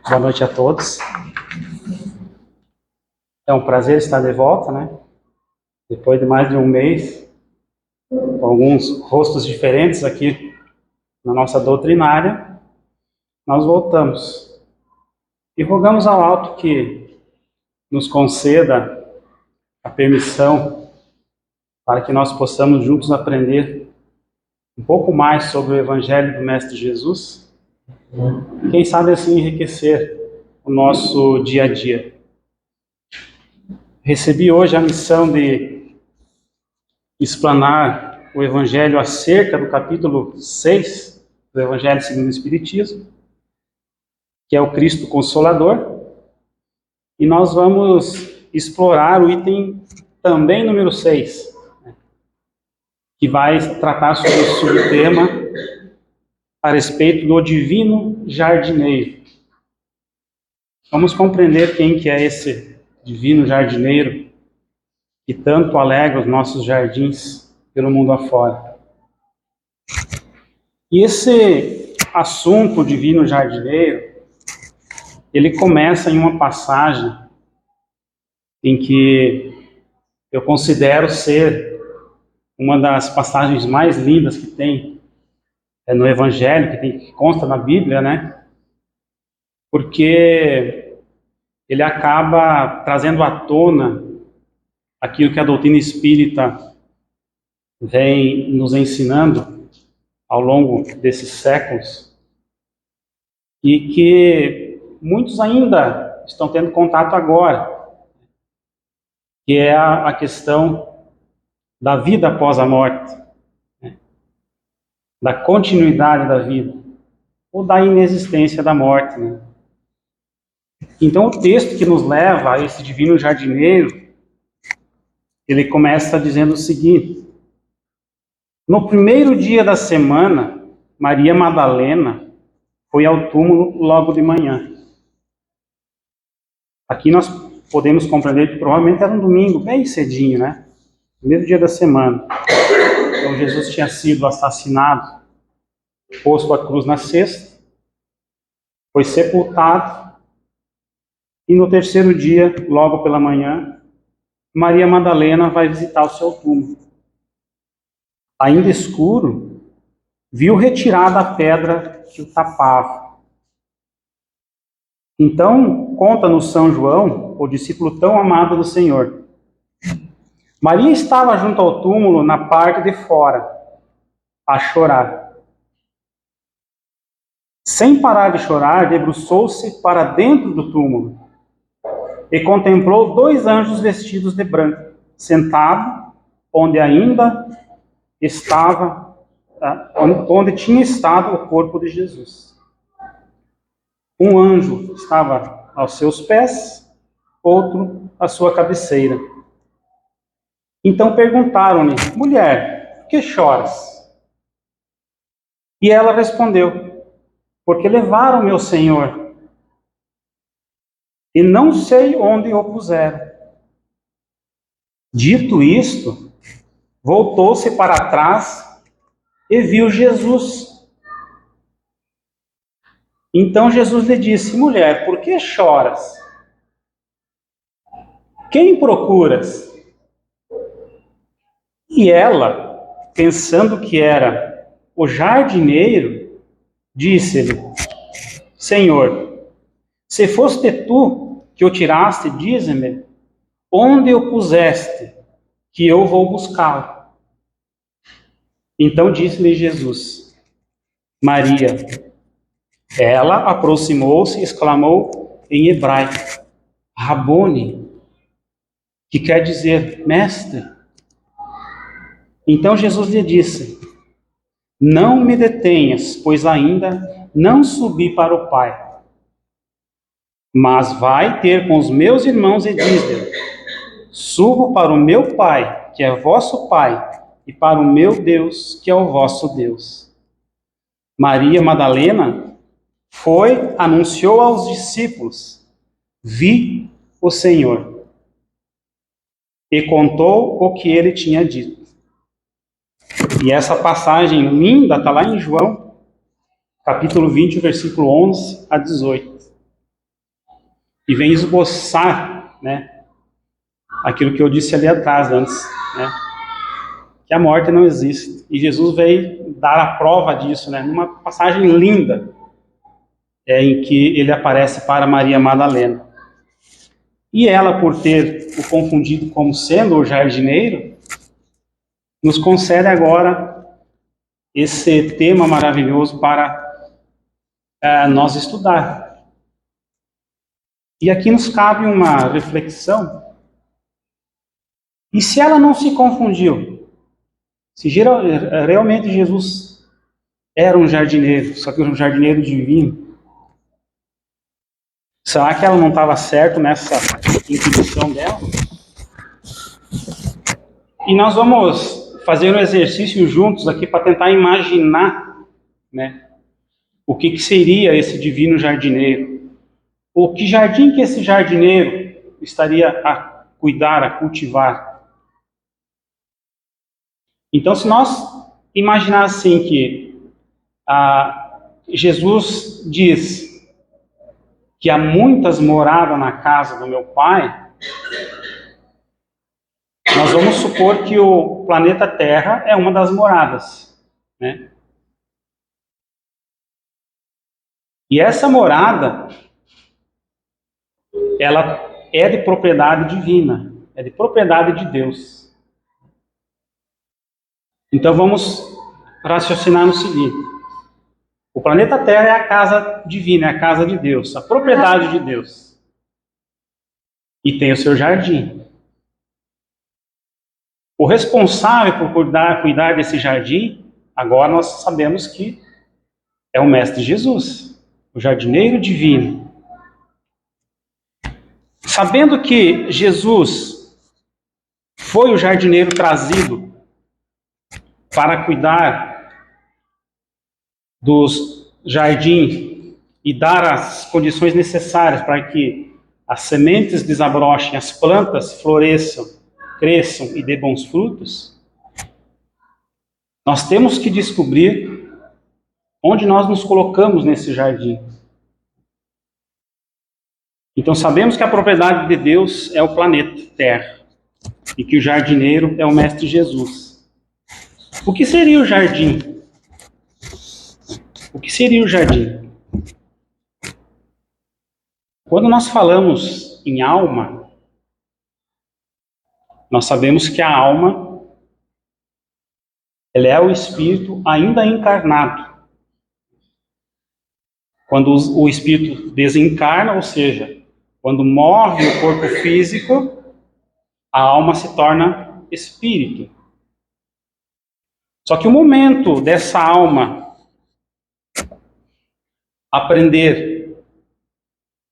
Boa noite a todos. É um prazer estar de volta, né? Depois de mais de um mês, com alguns rostos diferentes aqui na nossa doutrinária, nós voltamos. E rogamos ao alto que nos conceda a permissão para que nós possamos juntos aprender um pouco mais sobre o Evangelho do Mestre Jesus e quem sabe assim enriquecer o nosso dia a dia. Recebi hoje a missão de explanar o Evangelho acerca do capítulo 6 do Evangelho segundo o Espiritismo, que é o Cristo Consolador, e nós vamos explorar o item também número 6, que vai tratar sobre o subtema a respeito do divino jardineiro. Vamos compreender quem que é esse divino jardineiro que tanto alegra os nossos jardins pelo mundo afora. E esse assunto divino jardineiro, ele começa em uma passagem em que eu considero ser uma das passagens mais lindas que tem no Evangelho, que consta na Bíblia, né? Porque ele acaba trazendo à tona aquilo que a doutrina espírita vem nos ensinando ao longo desses séculos e que muitos ainda estão tendo contato agora, que é a questão da vida após a morte, né? Da continuidade da vida, ou da inexistência da morte, né? Então o texto que nos leva a esse divino jardineiro, ele começa dizendo o seguinte: no primeiro dia da semana, Maria Madalena foi ao túmulo logo de manhã. Aqui nós podemos compreender que provavelmente era um domingo, bem cedinho, né? Primeiro dia da semana. Então Jesus tinha sido assassinado, posto à cruz na sexta, foi sepultado, e no terceiro dia, logo pela manhã, Maria Madalena vai visitar o seu túmulo. Ainda escuro, viu retirada a pedra que o tapava. Então, conta-nos São João, o discípulo tão amado do Senhor: Maria estava junto ao túmulo na parte de fora, a chorar. Sem parar de chorar, debruçou-se para dentro do túmulo e contemplou 2 anjos vestidos de branco, sentados onde ainda estava, onde tinha estado o corpo de Jesus. Um anjo estava aos seus pés, outro à sua cabeceira. Então perguntaram-lhe: mulher, por que choras? E ela respondeu: porque levaram meu Senhor, e não sei onde o puseram. Dito isto, voltou-se para trás e viu Jesus. Então Jesus lhe disse: mulher, por que choras? Quem procuras? E ela, pensando que era o jardineiro, disse-lhe: Senhor, se foste tu que o tiraste, dize-me onde o puseste, que eu vou buscá-lo. Então disse-lhe Jesus: Maria. Ela aproximou-se e exclamou em hebraico: Rabone, que quer dizer mestre. Então Jesus lhe disse: não me detenhas, pois ainda não subi para o Pai. Mas vai ter com os meus irmãos e diz-lhe: subo para o meu Pai, que é vosso Pai, e para o meu Deus, que é o vosso Deus. Maria Madalena foi, anunciou aos discípulos: vi o Senhor. E contou o que ele tinha dito. E essa passagem linda está lá em João, capítulo 20, versículo 11 a 18. e vem esboçar, né, aquilo que eu disse ali atrás antes, né, que a morte não existe. E Jesus veio dar a prova disso, né, numa passagem linda, em que ele aparece para Maria Madalena. E ela, por ter o confundido como sendo o jardineiro, nos concede agora esse tema maravilhoso para nós estudar. E aqui nos cabe uma reflexão. E se ela não se confundiu? Se realmente Jesus era um jardineiro, só que um jardineiro divino, será que ela não estava certa nessa intuição dela? E nós vamos fazer um exercício juntos aqui para tentar imaginar, né, o que seria esse divino jardineiro. O que jardim que esse jardineiro estaria a cuidar, a cultivar. Então, se nós imaginar assim que Jesus diz que há muitas moradas na casa do meu Pai, nós vamos supor que o planeta Terra é uma das moradas, né? E essa morada, ela é de propriedade divina, é de propriedade de Deus. Então vamos raciocinar no seguinte: o planeta Terra é a casa divina, é a casa de Deus, a propriedade de Deus. E tem o seu jardim. O responsável por cuidar desse jardim, agora nós sabemos que é o Mestre Jesus, o jardineiro divino. Sabendo que Jesus foi o jardineiro trazido para cuidar dos jardins e dar as condições necessárias para que as sementes desabrochem, as plantas floresçam, cresçam e dê bons frutos, nós temos que descobrir onde nós nos colocamos nesse jardim. Então sabemos que a propriedade de Deus é o planeta Terra e que o jardineiro é o Mestre Jesus. O que seria o jardim? O que seria o jardim? Quando nós falamos em alma, nós sabemos que a alma, ela é o espírito ainda encarnado. Quando o espírito desencarna, ou seja, quando morre o corpo físico, a alma se torna espírito. Só que o momento dessa alma aprender,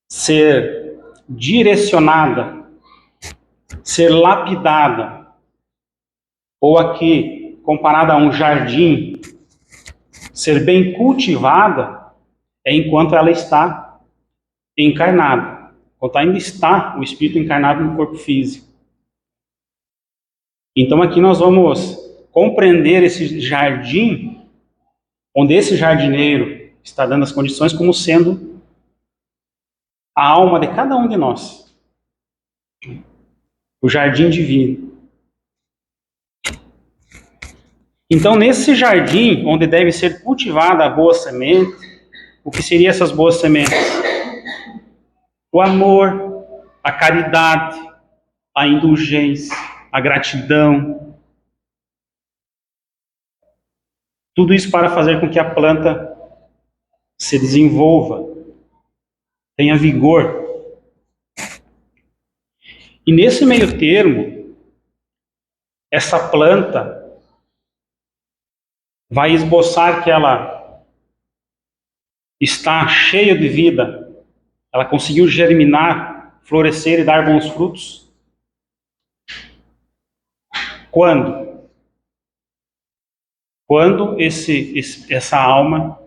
ser direcionada, ser lapidada, ou aqui comparada a um jardim, ser bem cultivada, é enquanto ela está encarnada, enquanto ainda está o espírito encarnado no corpo físico. Então aqui nós vamos compreender esse jardim, onde esse jardineiro está dando as condições como sendo a alma de cada um de nós. O jardim divino. Então nesse jardim, onde deve ser cultivada a boa semente, o que seriam essas boas sementes? O amor, a caridade, a indulgência, a gratidão. Tudo isso para fazer com que a planta se desenvolva, tenha vigor. E nesse meio termo, essa planta vai esboçar que ela está cheia de vida, ela conseguiu germinar, florescer e dar bons frutos. Quando? Quando essa alma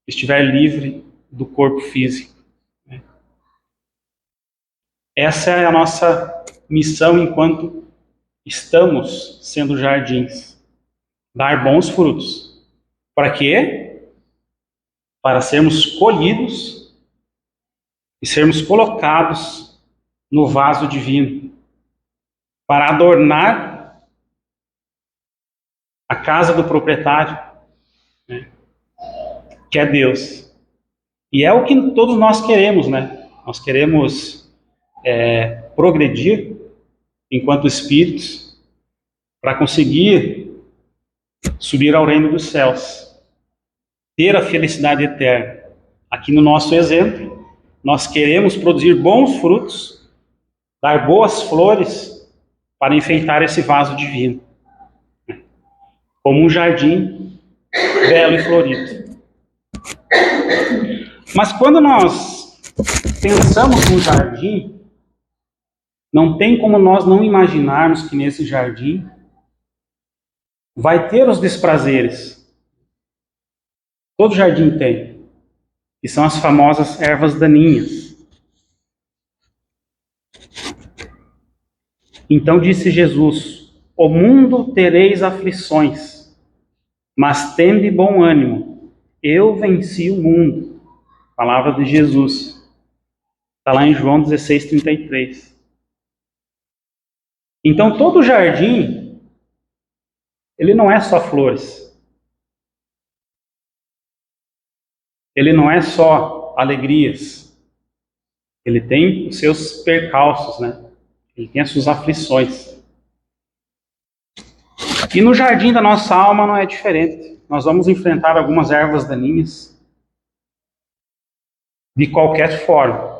estiver livre do corpo físico. Essa é a nossa missão enquanto estamos sendo jardins. Dar bons frutos. Para quê? Para sermos colhidos e sermos colocados no vaso divino para adornar a casa do proprietário, né, que é Deus. E é o que todos nós queremos, né? Nós queremos progredir enquanto espíritos para conseguir subir ao reino dos céus, ter a felicidade eterna. Aqui no nosso exemplo, nós queremos produzir bons frutos, dar boas flores para enfeitar esse vaso divino, como um jardim belo e florido. Mas quando nós pensamos no jardim, não tem como nós não imaginarmos que nesse jardim vai ter os desprazeres. Todo jardim tem, que são as famosas ervas daninhas. Então disse Jesus: o mundo tereis aflições, mas tende bom ânimo, eu venci o mundo. Palavra de Jesus. Está lá em João 16:33. Então todo jardim, ele não é só flores. Ele não é só alegrias. Ele tem os seus percalços, né? Ele tem as suas aflições. E no jardim da nossa alma não é diferente. Nós vamos enfrentar algumas ervas daninhas de qualquer forma.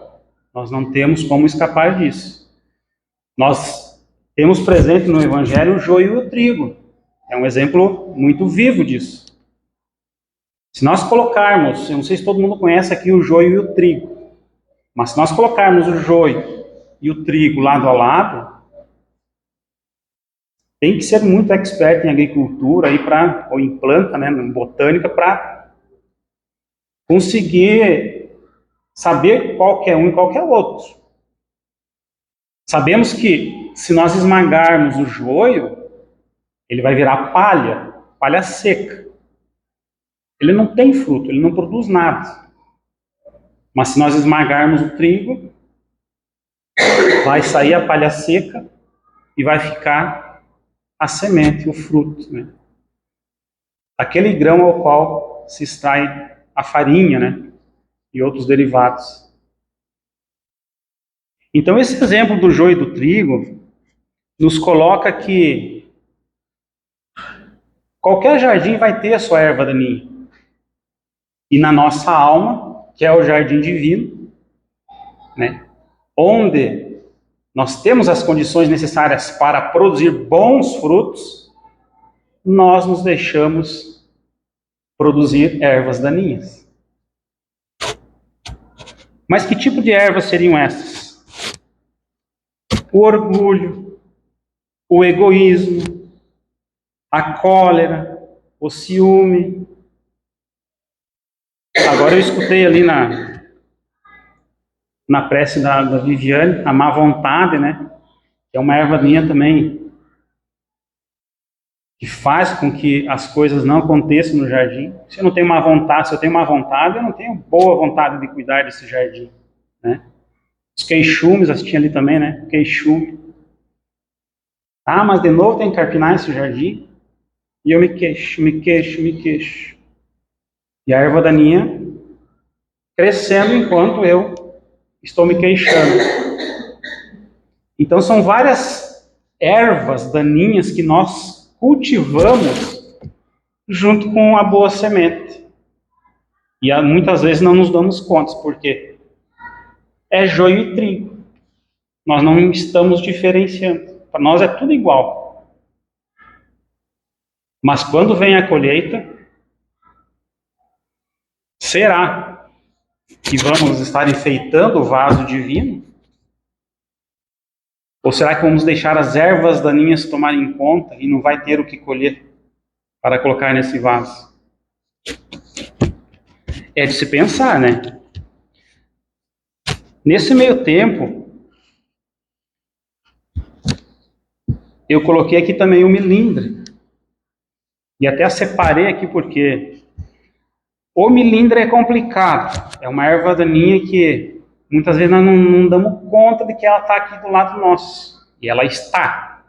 Nós não temos como escapar disso. Nós temos presente no Evangelho o joio e o trigo. É um exemplo muito vivo disso. Se nós colocarmos, eu não sei se todo mundo conhece aqui o joio e o trigo, mas se nós colocarmos o joio e o trigo lado a lado, tem que ser muito expert em agricultura aí ou em planta, né, em botânica, para conseguir saber qual que é um e qual que é o outro. Sabemos que se nós esmagarmos o joio, ele vai virar palha seca. Ele não tem fruto, ele não produz nada. Mas se nós esmagarmos o trigo, vai sair a palha seca e vai ficar a semente, o fruto, né? Aquele grão ao qual se extrai a farinha, né? E outros derivados. Então esse exemplo do joio e do trigo nos coloca que qualquer jardim vai ter a sua erva daninha. E na nossa alma, que é o jardim divino, né, onde nós temos as condições necessárias para produzir bons frutos, nós nos deixamos produzir ervas daninhas. Mas que tipo de ervas seriam essas? O orgulho, o egoísmo, a cólera, o ciúme. Agora eu escutei ali na prece da Viviane, a má vontade, né? Que é uma erva daninha também, que faz com que as coisas não aconteçam no jardim. Se eu não tenho má vontade, se eu tenho má vontade, eu não tenho boa vontade de cuidar desse jardim, né? Os queixumes, assisti ali também, né? Queixume. Ah, mas de novo tem que carpinar esse jardim? E eu me queixo. E a erva daninha crescendo enquanto eu estou me queixando. Então são várias ervas daninhas que nós cultivamos junto com a boa semente. E muitas vezes não nos damos conta, porque é joio e trigo. Nós não estamos diferenciando. Para nós é tudo igual. Mas quando vem a colheita, será que vamos estar enfeitando o vaso divino? Ou será que vamos deixar as ervas daninhas tomarem conta e não vai ter o que colher para colocar nesse vaso? É de se pensar, né? Nesse meio tempo, eu coloquei aqui também o milindre. E até separei aqui porque o milindre é complicado. É uma erva daninha que muitas vezes nós não damos conta de que ela está aqui do lado nosso. E ela está.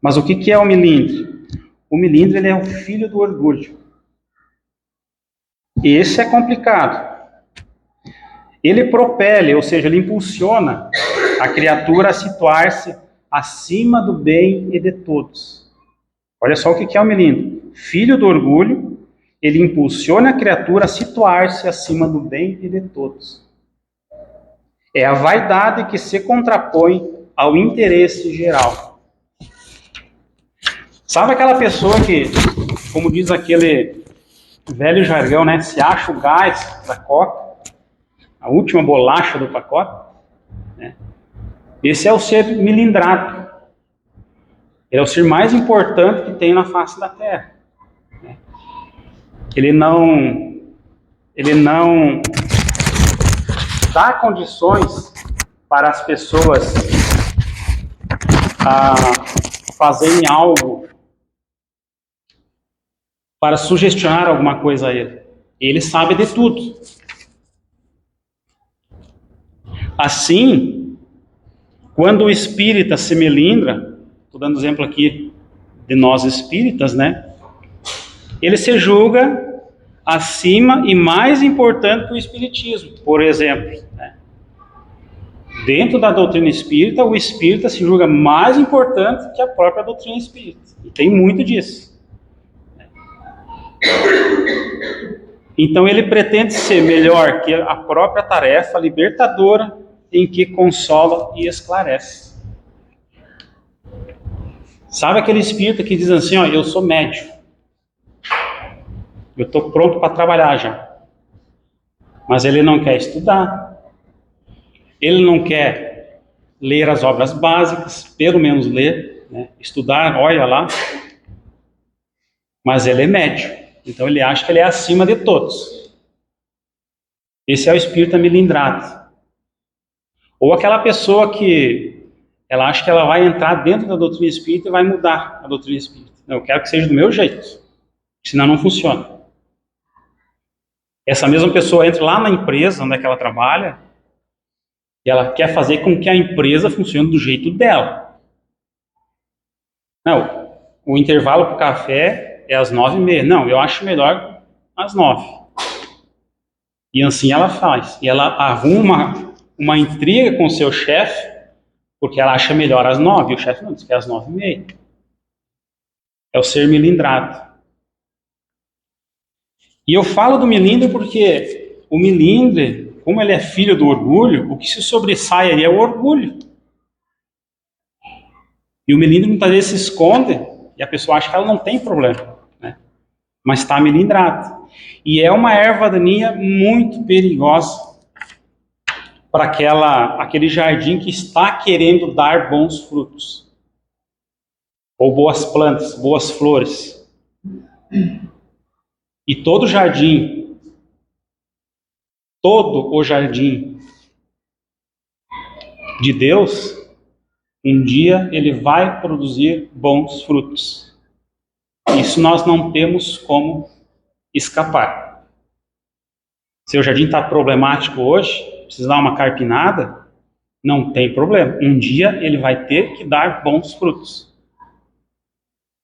Mas o que é o melindre? O melindre, ele é o filho do orgulho. E esse é complicado. Ele propele, ou seja, ele impulsiona a criatura a situar-se acima do bem e de todos. Olha só o que é o melindre. Filho do orgulho, ele impulsiona a criatura a situar-se acima do bem e de todos. É a vaidade que se contrapõe ao interesse geral. Sabe aquela pessoa que, como diz aquele velho jargão, né, se acha o gás da coca, a última bolacha do pacote, né? Esse é o ser melindrado. Ele é o ser mais importante que tem na face da Terra. Né? Ele não dá condições para as pessoas fazerem algo para sugestionar alguma coisa a ele. Ele sabe de tudo. Assim, quando o espírita se melindra, estou dando exemplo aqui de nós espíritas, né? Ele se julga acima e mais importante que o espiritismo, por exemplo. Né? Dentro da doutrina espírita, o espírita se julga mais importante que a própria doutrina espírita. E tem muito disso. Então ele pretende ser melhor que a própria tarefa libertadora em que consola e esclarece. Sabe aquele espírita que diz assim, ó, eu sou médium. Eu estou pronto para trabalhar já. Mas ele não quer estudar. Ele não quer ler as obras básicas, pelo menos ler, né? Estudar, olha lá. Mas ele é médium. Então ele acha que ele é acima de todos. Esse é o espírita melindrado. Ou aquela pessoa que ela acha que ela vai entrar dentro da doutrina espírita e vai mudar a doutrina espírita. Não, eu quero que seja do meu jeito, senão não funciona. Essa mesma pessoa entra lá na empresa onde é que ela trabalha e ela quer fazer com que a empresa funcione do jeito dela. Não, o intervalo para o café é às 9h30. Não, eu acho melhor às 9. E assim ela faz. E ela arruma uma intriga com o seu chefe, porque ela acha melhor às 9, e o chefe não diz que é às 9h30. É o ser melindrado. E eu falo do melindre porque o melindre, como ele é filho do orgulho, o que se sobressai aí é o orgulho. E o melindre muitas vezes se esconde e a pessoa acha que ela não tem problema, né? Mas está melindrado. E é uma erva daninha muito perigosa para aquele jardim que está querendo dar bons frutos. Ou boas plantas, boas flores. E todo o jardim de Deus, um dia ele vai produzir bons frutos. Isso nós não temos como escapar. Se o jardim está problemático hoje, precisa dar uma carpinada, não tem problema. Um dia ele vai ter que dar bons frutos.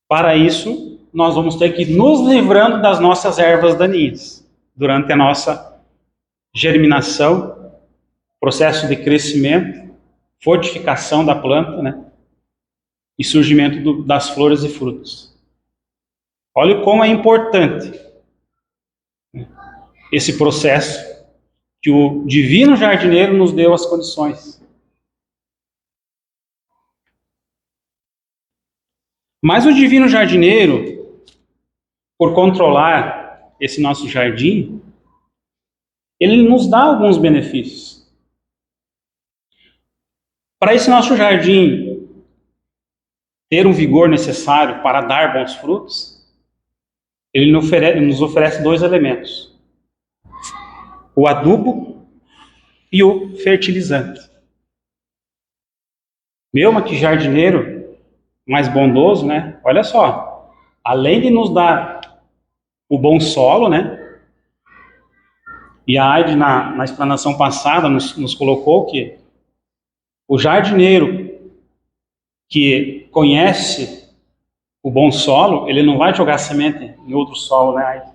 Para isso, nós vamos ter que ir nos livrando das nossas ervas daninhas durante a nossa germinação, processo de crescimento, fortificação da planta, né? E surgimento das flores e frutos. Olha como é importante esse processo que o divino jardineiro nos deu as condições. Mas o divino jardineiro, por controlar esse nosso jardim, ele nos dá alguns benefícios. Para esse nosso jardim ter o vigor necessário para dar bons frutos, ele nos oferece 2 elementos: o adubo e o fertilizante. Mas que jardineiro mais bondoso, né? Olha só, além de nos dar o bom solo, né? E a Heide, na explanação passada, nos colocou que o jardineiro que conhece o bom solo, ele não vai jogar semente em outro solo, né, Heide?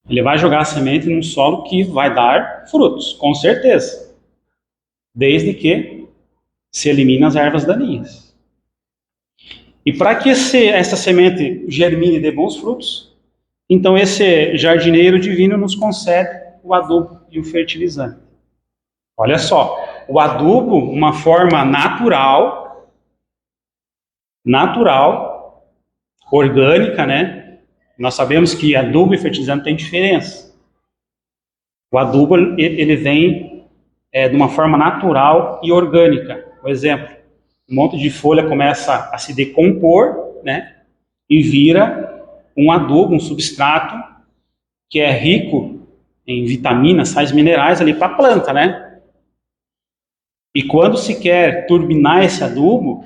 Ele vai jogar a semente num solo que vai dar frutos, com certeza. Desde que se elimine as ervas daninhas. E para que essa semente germine e dê bons frutos, então esse jardineiro divino nos concede o adubo e o fertilizante. Olha só, o adubo, uma forma natural, orgânica, né? Nós sabemos que adubo e fertilizante tem diferença. O adubo, ele vem de uma forma natural e orgânica. Por exemplo, um monte de folha começa a se decompor, né? E vira um adubo, um substrato que é rico em vitaminas, sais minerais ali para a planta, né? E quando se quer turbinar esse adubo,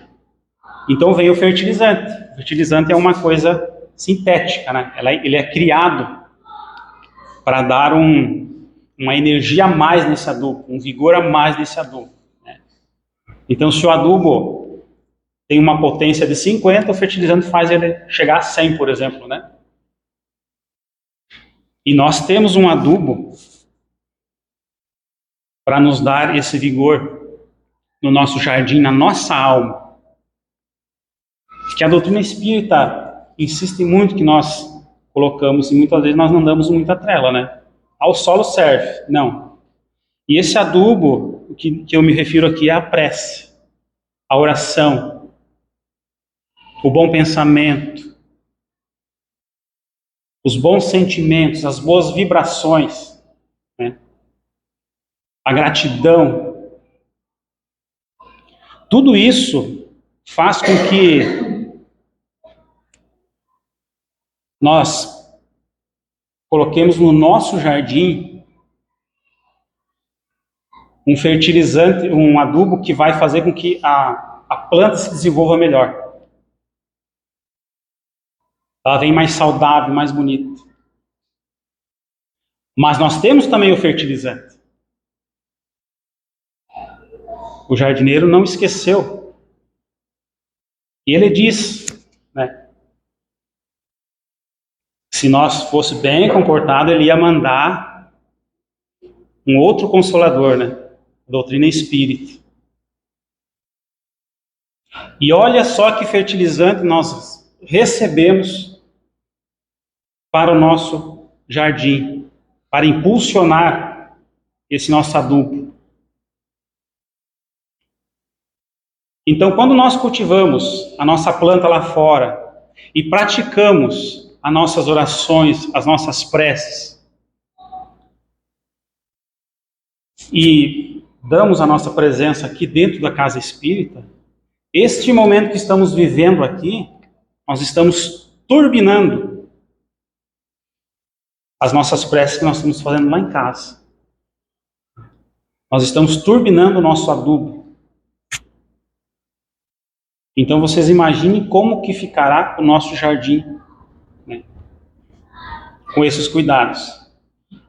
então vem o fertilizante. O fertilizante é uma coisa sintética, né? Ele é criado para dar uma energia a mais nesse adubo, um vigor a mais nesse adubo, né? Então, se o adubo tem uma potência de 50, o fertilizante faz ele chegar a 100, por exemplo, né? E nós temos um adubo para nos dar esse vigor no nosso jardim, na nossa alma. Que a doutrina espírita insiste muito que nós colocamos, e muitas vezes nós não damos muita trela, né? Ao solo serve, não. E esse adubo, que eu me refiro aqui, é a prece, a oração, o bom pensamento, os bons sentimentos, as boas vibrações, né? A gratidão. Tudo isso faz com que nós coloquemos no nosso jardim um fertilizante, um adubo que vai fazer com que a planta se desenvolva melhor. Ela vem mais saudável, mais bonita. Mas nós temos também o fertilizante. O jardineiro não esqueceu. E ele diz, né? Se nós fosse bem comportado, ele ia mandar um outro consolador, né? Doutrina espírita. E olha só que fertilizante nós recebemos para o nosso jardim, para impulsionar esse nosso adubo. Então, quando nós cultivamos a nossa planta lá fora e praticamos as nossas orações, as nossas preces, e damos a nossa presença aqui dentro da casa espírita, este momento que estamos vivendo aqui, nós estamos turbinando as nossas preces que nós estamos fazendo lá em casa. Nós estamos turbinando o nosso adubo. Então vocês imaginem como que ficará o nosso jardim, né, com esses cuidados.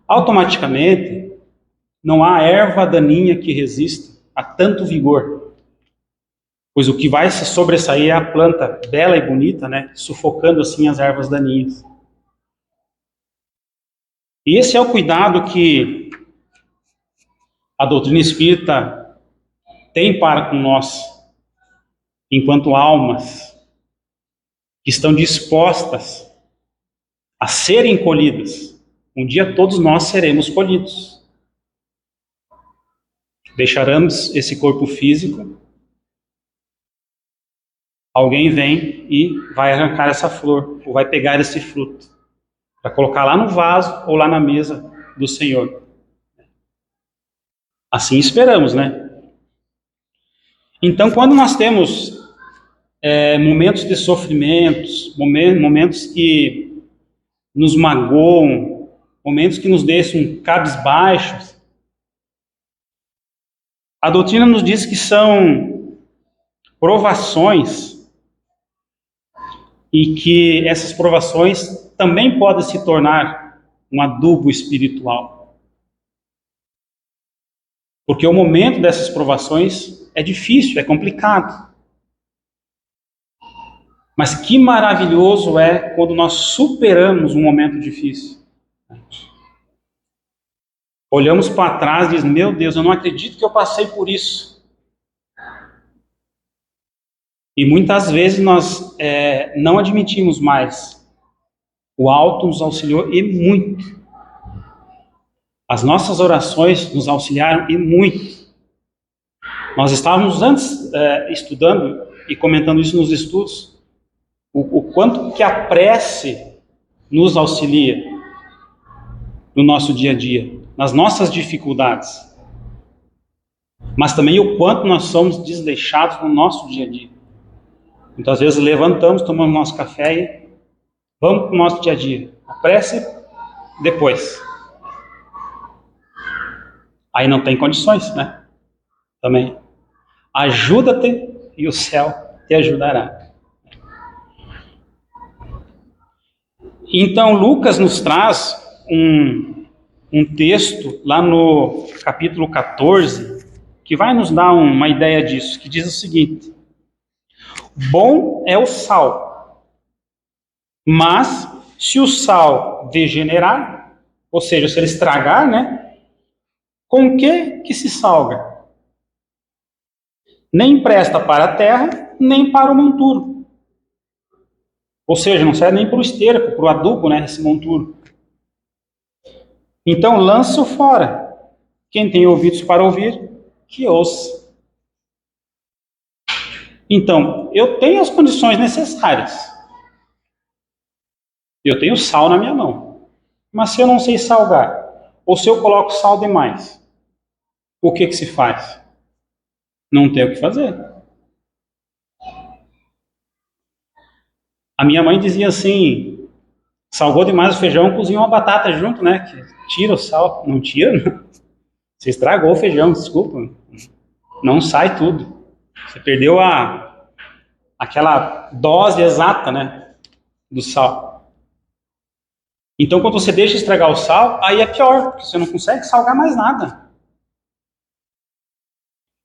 Automaticamente, não há erva daninha que resista a tanto vigor, pois o que vai se sobressair é a planta bela e bonita, né, sufocando assim as ervas daninhas. E esse é o cuidado que a doutrina espírita tem para com nós, enquanto almas que estão dispostas a serem colhidas. Um dia todos nós seremos colhidos. Deixaremos esse corpo físico, alguém vem e vai arrancar essa flor, ou vai pegar esse fruto, para colocar lá no vaso ou lá na mesa do Senhor. Assim esperamos, né? Então, quando nós temos momentos de sofrimentos, momentos que nos magoam, momentos que nos deixam cabisbaixos, a doutrina nos diz que são provações e que essas provações também podem se tornar um adubo espiritual. Porque o momento dessas provações é difícil, é complicado. Mas que maravilhoso é quando nós superamos um momento difícil. Olhamos para trás e dizemos, meu Deus, eu não acredito que eu passei por isso. E muitas vezes nós não admitimos mais. O alto nos auxiliou e muito. As nossas orações nos auxiliaram e muito. Nós estávamos antes estudando e comentando isso nos estudos, o quanto que a prece nos auxilia no nosso dia a dia, nas nossas dificuldades, mas também o quanto nós somos desleixados no nosso dia a dia. Muitas vezes levantamos, tomamos nosso café e vamos para o nosso dia a dia. A prece, depois. Aí não tem condições, né? Também. Ajuda-te e o céu te ajudará. Então Lucas nos traz um texto lá no capítulo 14, que vai nos dar uma ideia disso, que diz o seguinte: bom é o sal, mas se o sal degenerar, ou seja, se ele estragar, né? Com que se salga? Nem presta para a terra, nem para o monturo. Ou seja, não serve nem para o esterco, para o adubo, né? Esse monturo. Então, lança-o fora. Quem tem ouvidos para ouvir, que ouça. Então, eu tenho as condições necessárias. Eu tenho sal na minha mão. Mas se eu não sei salgar, ou se eu coloco sal demais, o que se faz? Não tem o que fazer. A minha mãe dizia assim, salgou demais o feijão, cozinhou uma batata junto, né? Que tira o sal. Não tira, não. Você estragou o feijão, desculpa. Não sai tudo. Você perdeu aquela dose exata, né? Do sal. Então, quando você deixa estragar o sal, aí é pior, porque você não consegue salgar mais nada.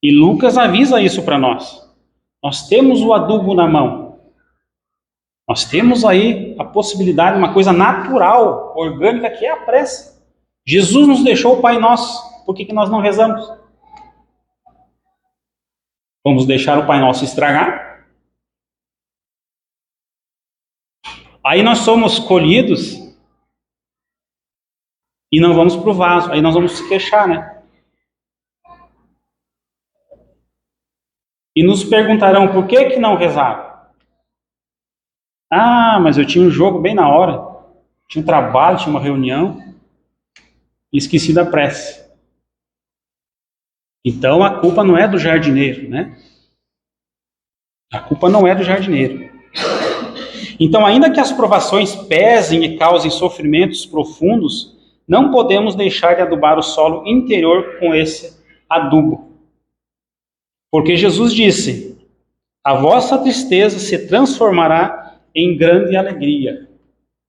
E Lucas avisa isso para nós. Nós temos o adubo na mão. Nós temos aí a possibilidade, uma coisa natural, orgânica, que é a prece. Jesus nos deixou o Pai Nosso. Por que nós não rezamos? Vamos deixar o Pai Nosso estragar? Aí nós somos colhidos e não vamos para o vaso. Aí nós vamos se queixar, né? E nos perguntarão por que não rezaram. Ah, mas eu tinha um jogo bem na hora. Tinha um trabalho, tinha uma reunião. E esqueci da prece. Então a culpa não é do jardineiro, né? A culpa não é do jardineiro. Então, ainda que as provações pesem e causem sofrimentos profundos, não podemos deixar de adubar o solo interior com esse adubo. Porque Jesus disse, a vossa tristeza se transformará em grande alegria.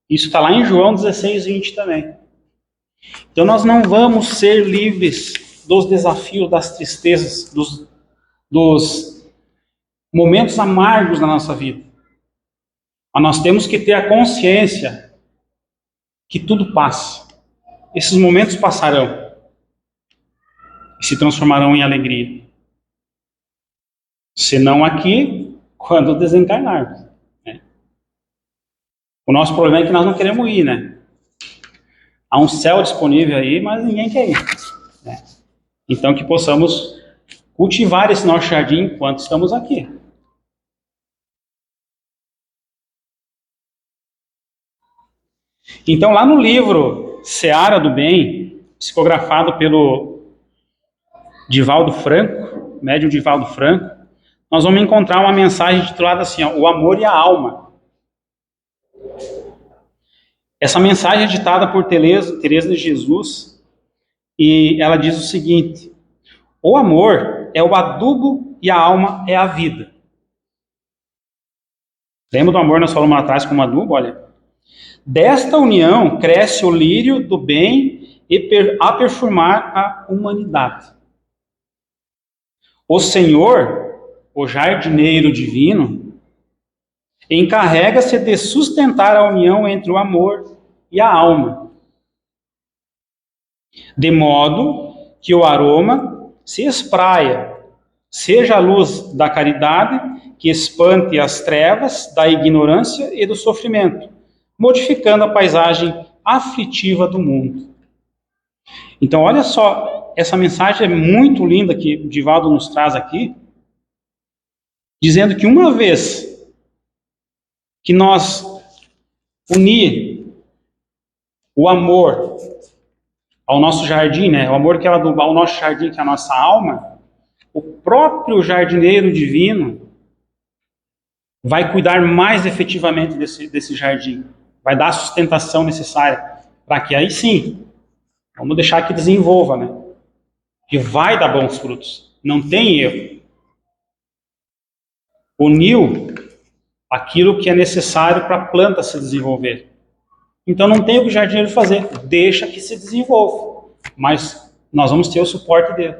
Isso está lá em João 16:20 também. Então nós não vamos ser livres dos desafios, das tristezas, dos momentos amargos na nossa vida. Mas nós temos que ter a consciência que tudo passa. Esses momentos passarão e se transformarão em alegria. Se não aqui, quando desencarnarmos. Né? O nosso problema é que nós não queremos ir, né? Há um céu disponível aí, mas ninguém quer ir. Né? Então que possamos cultivar esse nosso jardim enquanto estamos aqui. Então lá no livro Seara do Bem, psicografado pelo Divaldo Franco, médium Divaldo Franco, nós vamos encontrar uma mensagem titulada assim, ó, O Amor e a Alma. Essa mensagem é ditada por Teresa de Jesus e ela diz o seguinte: o amor é o adubo e a alma é a vida. Lembra do amor nós falamos lá atrás como adubo? Olha, Desta união cresce o lírio do bem a perfumar a humanidade. O Senhor, o jardineiro divino, encarrega-se de sustentar a união entre o amor e a alma, de modo que o aroma se espraia, seja a luz da caridade que espante as trevas da ignorância e do sofrimento, modificando a paisagem aflitiva do mundo. Então, olha só, essa mensagem é muito linda que Divaldo nos traz aqui, dizendo que uma vez que nós unir o amor ao nosso jardim, né? O amor que ela dá ao nosso jardim, que é a nossa alma, o próprio jardineiro divino vai cuidar mais efetivamente desse jardim, vai dar a sustentação necessária para que aí sim, vamos deixar que desenvolva, né? Que vai dar bons frutos, não tem erro. Uniu aquilo que é necessário para a planta se desenvolver. Então não tem o que o jardineiro fazer, deixa que se desenvolva. Mas nós vamos ter o suporte dele,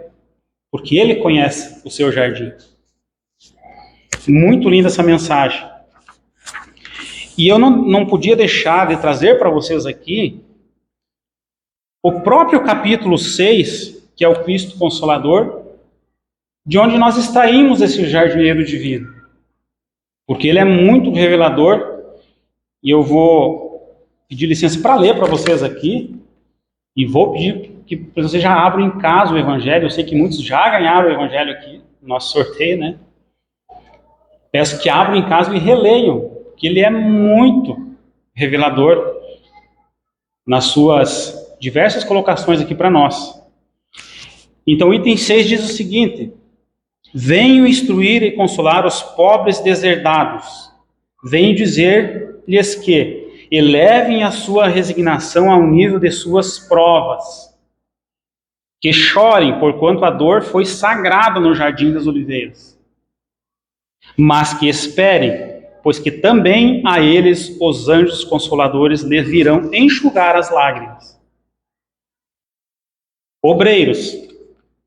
porque ele conhece o seu jardim. Muito linda essa mensagem. E eu não podia deixar de trazer para vocês aqui o próprio capítulo 6, que é o Cristo Consolador, de onde nós extraímos esse jardineiro divino. Porque ele é muito revelador, e eu vou pedir licença para ler para vocês aqui, e vou pedir que vocês já abram em casa o Evangelho. Eu sei que muitos já ganharam o Evangelho aqui, no nosso sorteio, né? Peço que abram em casa e releiam, que ele é muito revelador nas suas diversas colocações aqui para nós. Então, o item 6 diz o seguinte: venho instruir e consolar os pobres deserdados. Venho dizer-lhes que elevem a sua resignação ao nível de suas provas. Que chorem, porquanto a dor foi sagrada no jardim das oliveiras. Mas que esperem, pois que também a eles os anjos consoladores lhes virão enxugar as lágrimas. Obreiros,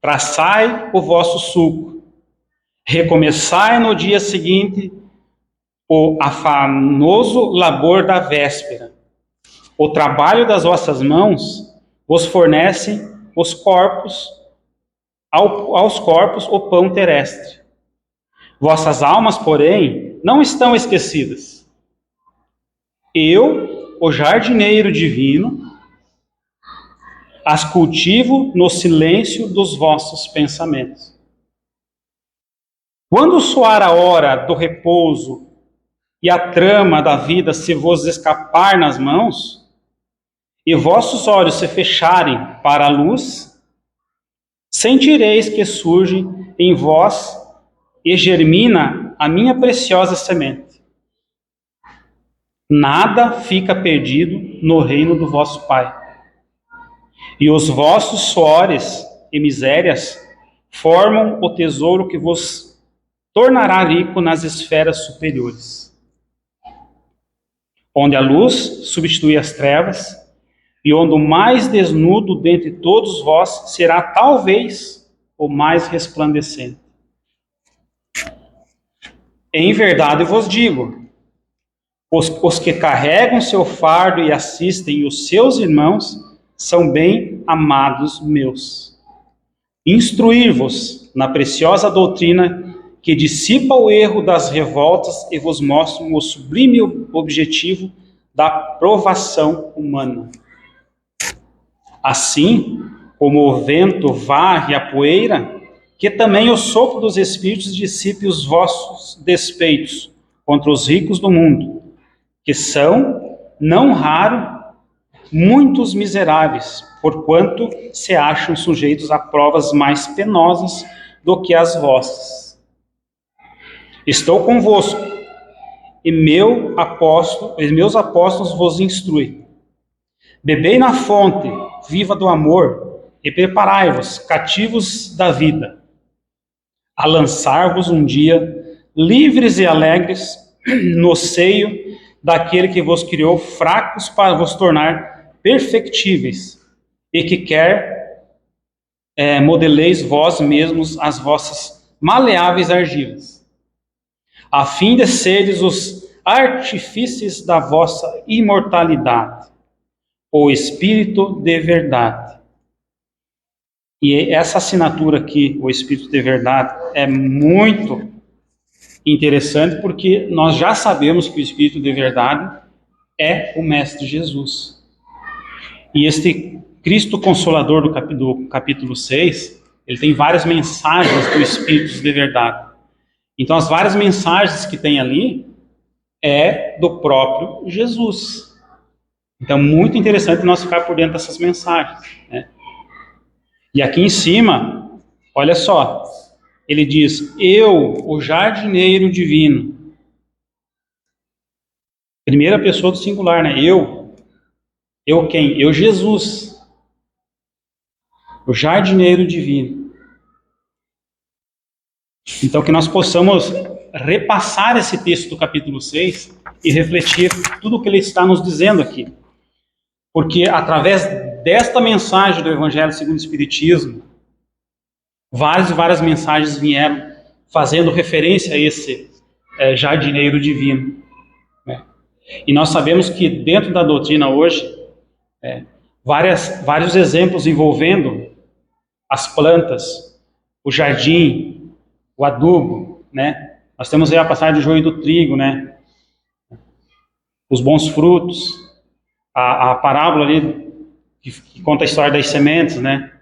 traçai o vosso sulco, recomeçai no dia seguinte o afanoso labor da véspera. O trabalho das vossas mãos vos fornece aos corpos o pão terrestre. Vossas almas, porém, não estão esquecidas. Eu, o jardineiro divino, as cultivo no silêncio dos vossos pensamentos. Quando soar a hora do repouso e a trama da vida se vos escapar nas mãos, e vossos olhos se fecharem para a luz, sentireis que surge em vós e germina a minha preciosa semente. Nada fica perdido no reino do vosso Pai. E os vossos suores e misérias formam o tesouro que vos tornará rico nas esferas superiores, onde a luz substitui as trevas, e onde o mais desnudo dentre todos vós será talvez o mais resplandecente. Em verdade vos digo, os que carregam seu fardo e assistem os seus irmãos são bem amados meus. Instruir-vos na preciosa doutrina que dissipa o erro das revoltas e vos mostra o sublime objetivo da provação humana. Assim como o vento varre a poeira, que também o sopro dos espíritos dissipe os vossos despeitos contra os ricos do mundo, que são, não raro, muitos miseráveis, porquanto se acham sujeitos a provas mais penosas do que as vossas. Estou convosco, e meus apóstolos vos instruem. Bebei na fonte viva do amor, e preparai-vos, cativos da vida, a lançar-vos um dia, livres e alegres, no seio daquele que vos criou fracos para vos tornar perfectíveis, e que quer modeleis vós mesmos as vossas maleáveis argilas, a fim de seres os artífices da vossa imortalidade, o Espírito de verdade. E essa assinatura aqui, o Espírito de verdade, é muito interessante, porque nós já sabemos que o Espírito de verdade é o Mestre Jesus. E este Cristo Consolador do capítulo 6, ele tem várias mensagens do Espírito de verdade. Então, as várias mensagens que tem ali é do próprio Jesus. Então, muito interessante nós ficar por dentro dessas mensagens, né? E aqui em cima, olha só, ele diz: eu, o jardineiro divino. Primeira pessoa do singular, né? Eu quem? Eu, Jesus, o jardineiro divino. Então, que nós possamos repassar esse texto do capítulo 6 e refletir tudo o que ele está nos dizendo aqui. Porque através desta mensagem do Evangelho segundo o Espiritismo, várias e várias mensagens vieram fazendo referência a esse jardineiro divino, né? E nós sabemos que dentro da doutrina hoje, vários exemplos envolvendo as plantas, o jardim, o adubo, né? Nós temos aí a passagem do joio e do trigo, né? Os bons frutos, a parábola ali que conta a história das sementes, né?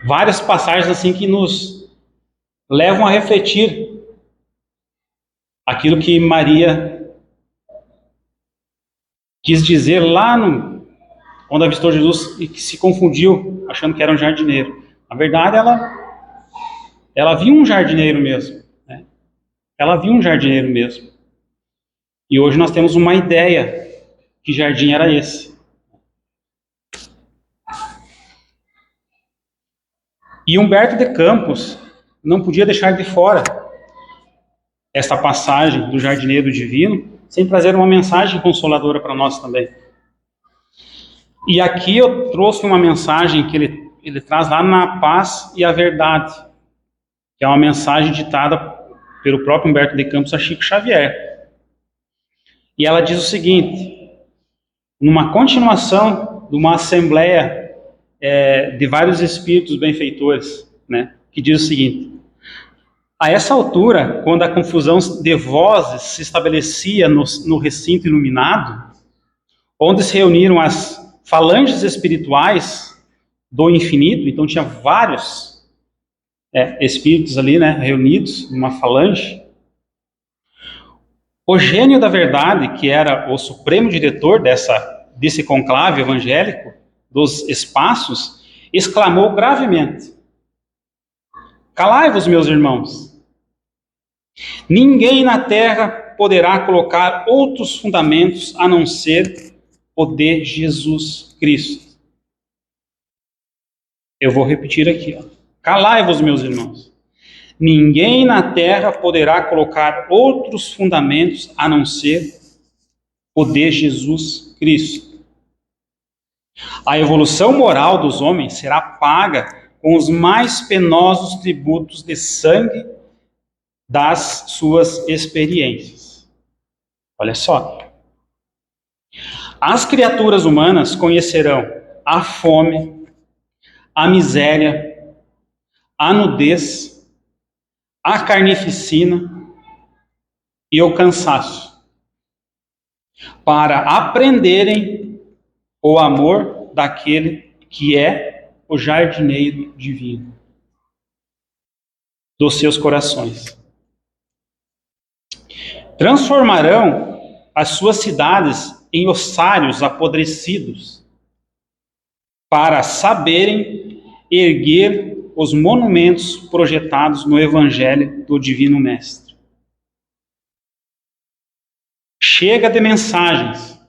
Várias passagens assim que nos levam a refletir aquilo que Maria quis dizer lá quando avistou Jesus e que se confundiu, achando que era um jardineiro. Na verdade, ela viu um jardineiro mesmo, né? Ela viu um jardineiro mesmo. E hoje nós temos uma ideia que jardim era esse. E Humberto de Campos não podia deixar de fora essa passagem do jardineiro divino sem trazer uma mensagem consoladora para nós também. E aqui eu trouxe uma mensagem que ele traz lá na Paz e a Verdade, que é uma mensagem ditada pelo próprio Humberto de Campos a Chico Xavier. E ela diz o seguinte: numa continuação de uma assembleia de vários espíritos benfeitores, né, que diz o seguinte: a essa altura, quando a confusão de vozes se estabelecia no recinto iluminado, onde se reuniram as falanges espirituais do infinito, então tinha vários espíritos ali, né, reunidos numa falange, o gênio da verdade, que era o supremo diretor desse conclave evangélico dos espaços, exclamou gravemente: calai-vos, meus irmãos. Ninguém na terra poderá colocar outros fundamentos a não ser o de Jesus Cristo. Eu vou repetir aqui, ó. Calai-vos, meus irmãos. Ninguém na terra poderá colocar outros fundamentos a não ser o de Jesus Cristo. A evolução moral dos homens será paga com os mais penosos tributos de sangue das suas experiências. Olha só. As criaturas humanas conhecerão a fome, a miséria, a nudez, a carnificina e o cansaço, para aprenderem o amor daquele que é o jardineiro divino dos seus corações. Transformarão as suas cidades em ossários apodrecidos, para saberem erguer os monumentos projetados no Evangelho do Divino Mestre. Chega de mensagens,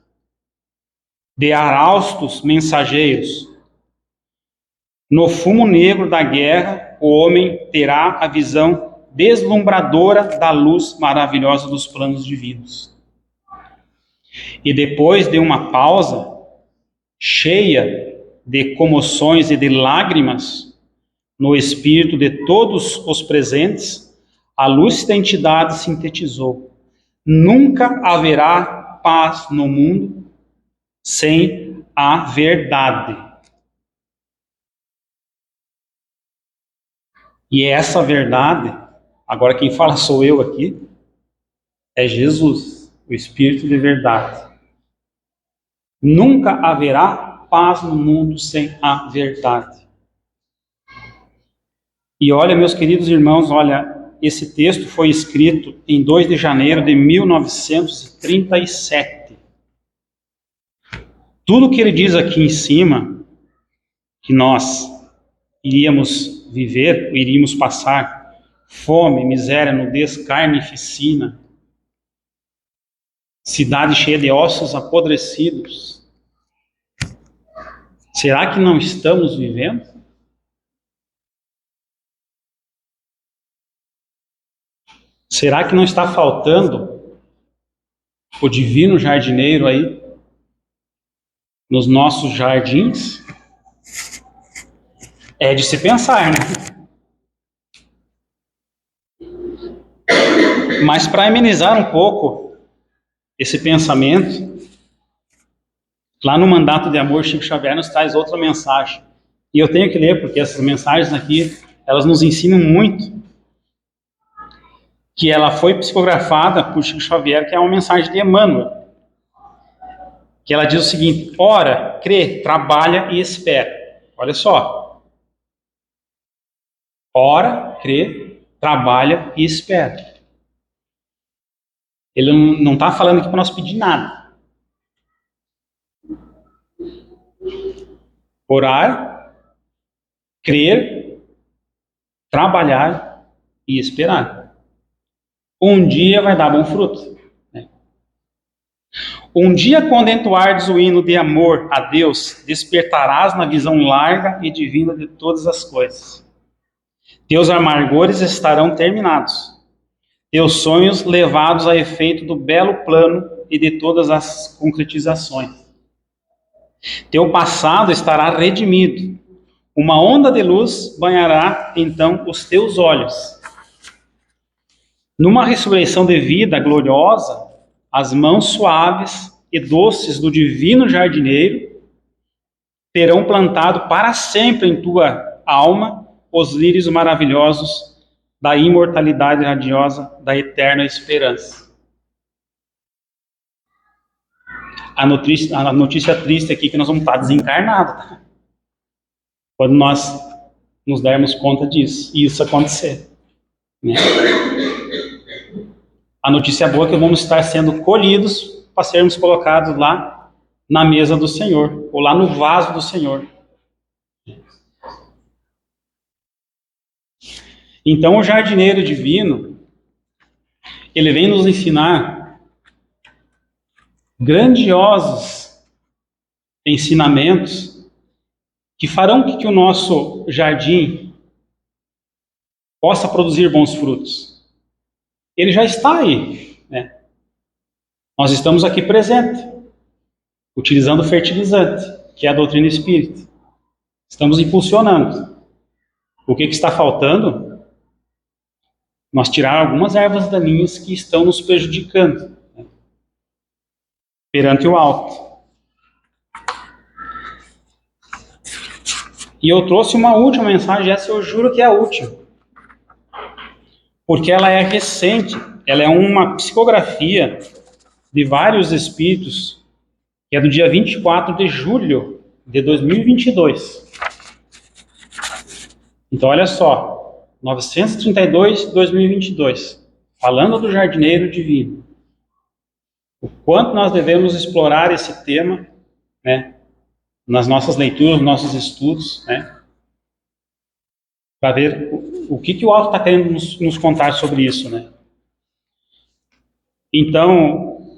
de araustos mensageiros. No fumo negro da guerra, o homem terá a visão deslumbradora da luz maravilhosa dos planos divinos. E depois de uma pausa, cheia de comoções e de lágrimas, no espírito de todos os presentes, a lúcida entidade sintetizou: nunca haverá paz no mundo sem a verdade. E essa verdade, agora quem fala sou eu aqui, é Jesus, o Espírito de verdade. Nunca haverá paz no mundo sem a verdade. E olha, meus queridos irmãos, olha, esse texto foi escrito em 2 de janeiro de 1937. Tudo que ele diz aqui em cima, que nós iríamos viver, iríamos passar fome, miséria, nudez, carnificina, cidade cheia de ossos apodrecidos. Será que não estamos vivendo? Será que não está faltando o divino jardineiro aí nos nossos jardins? É de se pensar, né? Mas para amenizar um pouco esse pensamento, lá no Mandato de Amor, Chico Xavier nos traz outra mensagem. E eu tenho que ler, porque essas mensagens aqui, elas nos ensinam muito. Que ela foi psicografada por Chico Xavier, que é uma mensagem de Emmanuel. Que ela diz o seguinte: ora, crê, trabalha e espera. Olha só. Ora, crê, trabalha e espera. Ele não está falando aqui para nós pedir nada. Orar, crer, trabalhar e esperar. Um dia vai dar bom fruto. Né? Um dia, quando entoardes o hino de amor a Deus, despertarás na visão larga e divina de todas as coisas. Teus amargores estarão terminados. Teus sonhos levados a efeito do belo plano e de todas as concretizações. Teu passado estará redimido. Uma onda de luz banhará, então, os teus olhos. Numa ressurreição de vida gloriosa, as mãos suaves e doces do divino jardineiro terão plantado para sempre em tua alma os lírios maravilhosos da imortalidade radiosa da eterna esperança. A notícia triste aqui é que nós vamos estar desencarnados, tá? Quando nós nos dermos conta disso, e isso acontecer. Né? A notícia boa é que vamos estar sendo colhidos para sermos colocados lá na mesa do Senhor, ou lá no vaso do Senhor. Então o jardineiro divino, ele vem nos ensinar grandiosos ensinamentos que farão que o nosso jardim possa produzir bons frutos. Ele já está aí, né? Nós estamos aqui presentes, utilizando o fertilizante, que é a doutrina espírita. Estamos impulsionando. O que está faltando? Nós tirar algumas ervas daninhas que estão nos prejudicando, né? Perante o alto. E eu trouxe uma última mensagem, essa eu juro que é a última. Porque ela é recente, ela é uma psicografia de vários espíritos, que é do dia 24 de julho de 2022. Então, olha só, 932-2022, falando do jardineiro divino. O quanto nós devemos explorar esse tema, né, nas nossas leituras, nos nossos estudos, né, para ver o que o alto está querendo nos contar sobre isso, né? Então,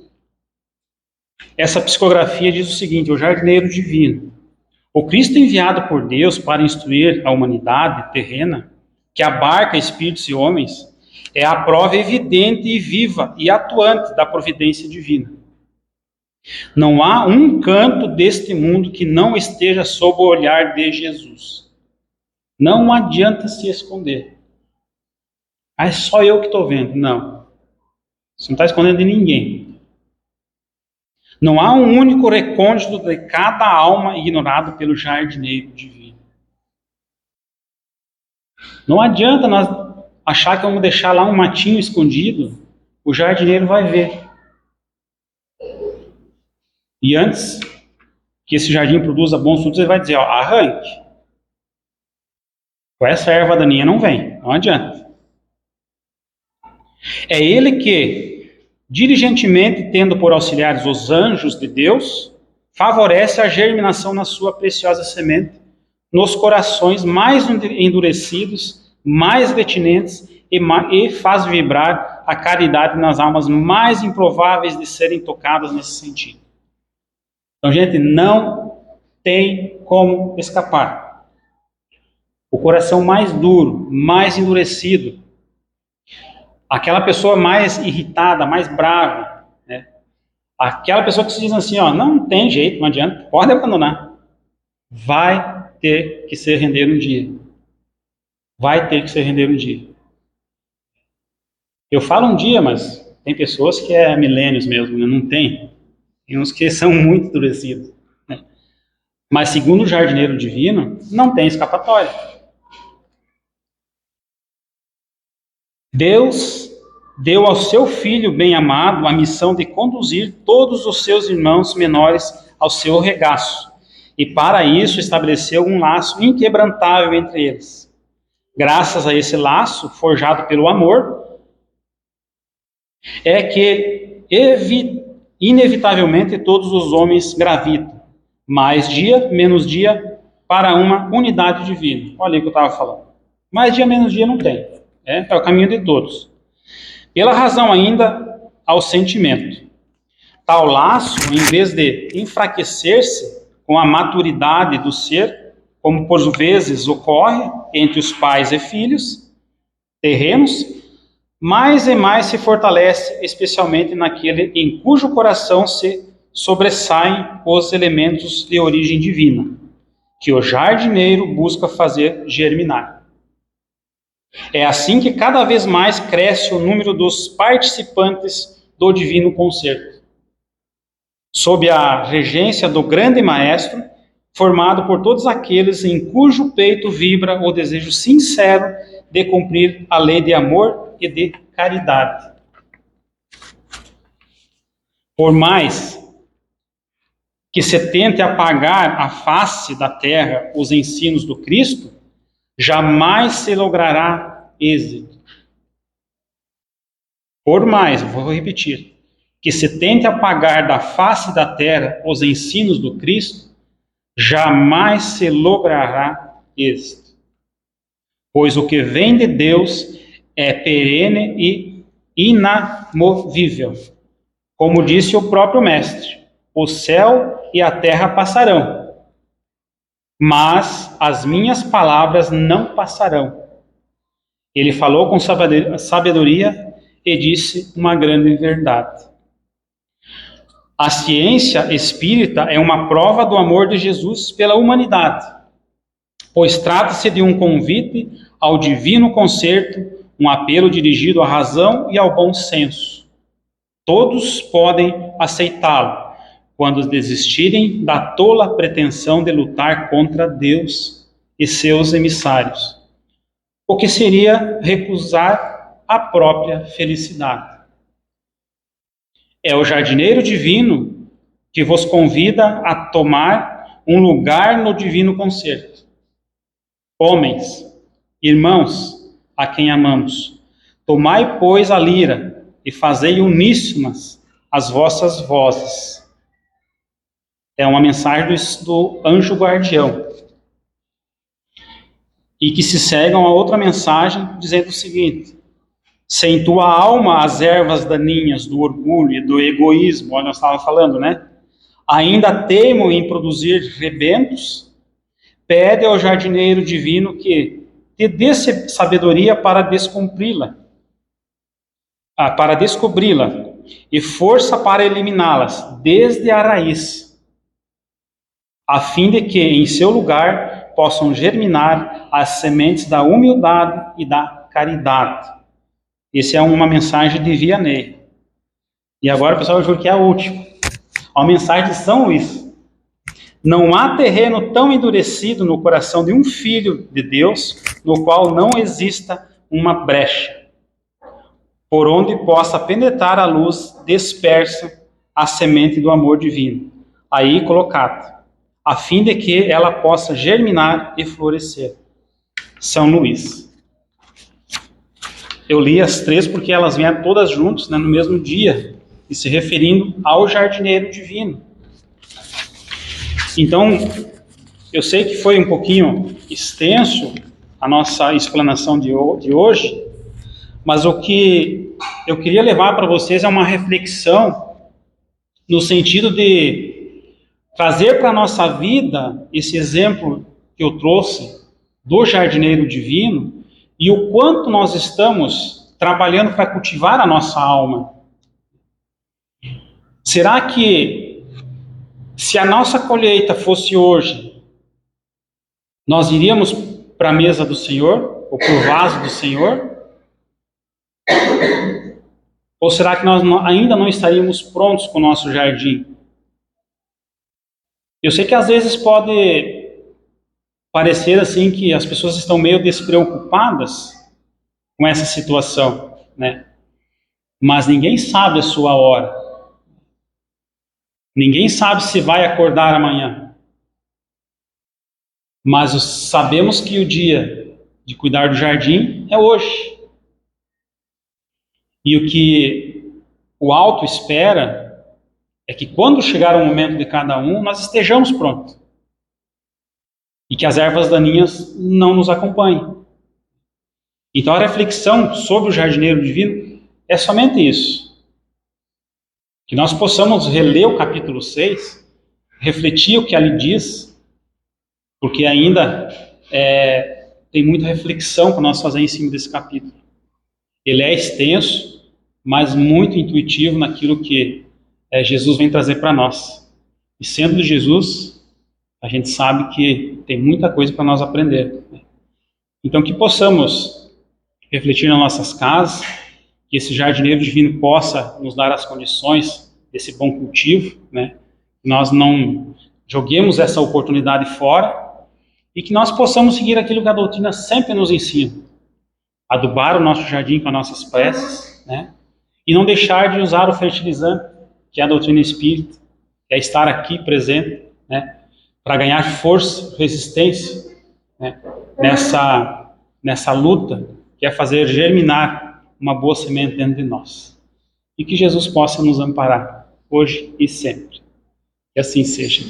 essa psicografia diz o seguinte: o jardineiro divino, o Cristo enviado por Deus para instruir a humanidade terrena, que abarca espíritos e homens, É a prova evidente e viva e atuante da providência divina. Não há um canto deste mundo que não esteja sob o olhar de Jesus. Não adianta se esconder. Ah, é só eu que estou vendo. Não. Você não está escondendo de ninguém. Não há um único recôndito de cada alma ignorado pelo jardineiro divino. Não adianta nós achar que vamos deixar lá um matinho escondido. O jardineiro vai ver. E antes que esse jardim produza bons frutos, ele vai dizer, ó, arranque. Com essa erva daninha não vem, não adianta. É ele que, diligentemente tendo por auxiliares os anjos de Deus, favorece a germinação na sua preciosa semente, nos corações mais endurecidos, mais retinentes, e faz vibrar a caridade nas almas mais improváveis de serem tocadas nesse sentido. Então, gente, não tem como escapar. O coração mais duro, mais endurecido, aquela pessoa mais irritada, mais brava, né? Aquela pessoa que se diz assim, ó, não tem jeito, não adianta, pode abandonar. Vai ter que se render um dia. Vai ter que se render um dia. Eu falo um dia, mas tem pessoas que é milênios mesmo, né? Não tem. Tem uns que são muito endurecidos. Né? Mas segundo o jardineiro divino, não tem escapatória. Deus deu ao seu Filho bem-amado a missão de conduzir todos os seus irmãos menores ao seu regaço, e para isso estabeleceu um laço inquebrantável entre eles. Graças a esse laço, forjado pelo amor, é que inevitavelmente todos os homens gravitam, mais dia, menos dia, para uma unidade divina. Olha aí o que eu estava falando. Mais dia, menos dia não tem. É o caminho de todos. Pela razão ainda ao sentimento. Tal laço, em vez de enfraquecer-se com a maturidade do ser, como por vezes ocorre entre os pais e filhos terrenos, mais e mais se fortalece, especialmente naquele em cujo coração se sobressaem os elementos de origem divina, que o jardineiro busca fazer germinar. É assim que cada vez mais cresce o número dos participantes do divino concerto, sob a regência do grande maestro, formado por todos aqueles em cujo peito vibra o desejo sincero de cumprir a lei de amor e de caridade. Por mais que se tente apagar a face da terra os ensinos do Cristo, jamais se logrará êxito. Por mais, vou repetir, que se tente apagar da face da terra os ensinos do Cristo, jamais se logrará êxito. Pois o que vem de Deus é perene e inamovível. Como disse o próprio Mestre, o céu e a terra passarão, mas as minhas palavras não passarão. Ele falou com sabedoria e disse uma grande verdade. A ciência espírita é uma prova do amor de Jesus pela humanidade, pois trata-se de um convite ao divino concerto, um apelo dirigido à razão e ao bom senso. Todos podem aceitá-lo, quando desistirem da tola pretensão de lutar contra Deus e seus emissários, o que seria recusar a própria felicidade. É o jardineiro divino que vos convida a tomar um lugar no divino concerto. Homens, irmãos, a quem amamos, tomai, pois, a lira e fazei uníssonas as vossas vozes. É uma mensagem do anjo guardião. E que se segue a uma outra mensagem dizendo o seguinte: se em tua alma as ervas daninhas do orgulho e do egoísmo, olha, nós estávamos falando, né? Ainda teimam em produzir rebentos, pede ao jardineiro divino que te dê sabedoria para descumpri-la, para descobri-la e força para eliminá-las desde a raiz, a fim de que em seu lugar possam germinar as sementes da humildade e da caridade. Essa é uma mensagem de Vianney. E agora, pessoal, eu juro que é a última. A mensagem de São Luís. Não há terreno tão endurecido no coração de um filho de Deus, no qual não exista uma brecha, por onde possa penetrar a luz dispersa a semente do amor divino, aí colocado, a fim de que ela possa germinar e florescer. São Luís. Eu li as três porque elas vieram todas juntas, né, no mesmo dia, e se referindo ao jardineiro divino. Então, eu sei que foi um pouquinho extenso a nossa explanação de hoje, mas o que eu queria levar para vocês é uma reflexão no sentido de trazer para a nossa vida esse exemplo que eu trouxe do jardineiro divino e o quanto nós estamos trabalhando para cultivar a nossa alma. Será que se a nossa colheita fosse hoje, nós iríamos para a mesa do Senhor, ou para o vaso do Senhor? Ou será que nós ainda não estaríamos prontos com o nosso jardim? Eu sei que às vezes pode parecer assim que as pessoas estão meio despreocupadas com essa situação, né? Mas ninguém sabe a sua hora. Ninguém sabe se vai acordar amanhã. Mas sabemos que o dia de cuidar do jardim é hoje. E o que o alto espera é que quando chegar o momento de cada um, nós estejamos prontos. E que as ervas daninhas não nos acompanhem. Então a reflexão sobre o jardineiro divino é somente isso. Que nós possamos reler o capítulo 6, refletir o que ali diz, porque ainda tem muita reflexão para nós fazer em cima desse capítulo. Ele é extenso, mas muito intuitivo naquilo que Jesus vem trazer para nós. E sendo de Jesus, a gente sabe que tem muita coisa para nós aprender. Então que possamos refletir nas nossas casas, que esse jardineiro divino possa nos dar as condições desse bom cultivo, né? Que nós não joguemos essa oportunidade fora e que nós possamos seguir aquilo que a doutrina sempre nos ensina. Adubar o nosso jardim com as nossas preces, né? E não deixar de usar o fertilizante, que é a doutrina espírita, que é estar aqui presente, né? Para ganhar força, resistência, né? Nessa luta, que é fazer germinar uma boa semente dentro de nós. E que Jesus possa nos amparar, hoje e sempre. Que assim seja.